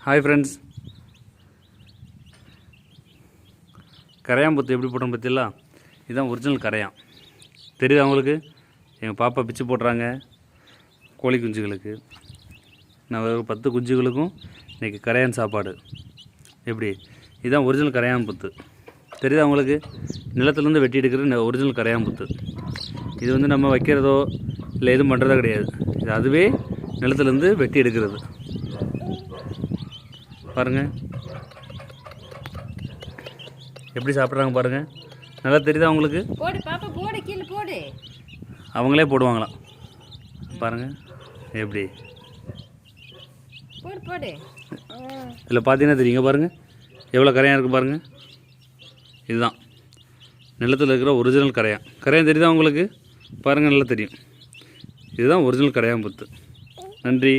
Hi friends, கரையாம்புத்து எப்படி போட்டோன்னு பற்றில இதுதான் ஒரிஜினல் கரையான். தெரியுது அவங்களுக்கு? எங்கள் பாப்பா பிச்சு போடுறாங்க கோழி குஞ்சுகளுக்கு. நான் ஒரு 10 குஞ்சுகளுக்கும் இன்றைக்கி கரையான் சாப்பாடு. எப்படி? இதுதான் ஒரிஜினல் கரையாம்புத்து. தெரியுது அவங்களுக்கு? நிலத்துலேருந்து வெட்டி எடுக்கிற ஒரிஜினல் கரையாம்புத்து. இது வந்து நம்ம வைக்கிறதோ இல்லை எதுவும் பண்ணுறதோ கிடையாது. இது அதுவே நிலத்துலேருந்து வெட்டி எடுக்கிறது. பாருங்கள் எப்படி சாப்பிட்றாங்க பாருங்கள். நல்லா தெரியுதா அவங்களுக்கு? போடு பாப்பா, போடு கீழே போடு. அவங்களே போடுவாங்களாம். பாருங்கள் எப்படி போடு போடு. இதில் பார்த்தீங்கன்னா தெரியுங்க. பாருங்கள் எவ்வளோ கரையான் இருக்குது பாருங்கள். இதுதான் நிலத்தில் இருக்கிற ஒரிஜினல் கரையான். கரையான் தெரியுதா உங்களுக்கு? பாருங்கள், நல்லா தெரியும். இதுதான் ஒரிஜினல் கரையாம்புத்து. நன்றி.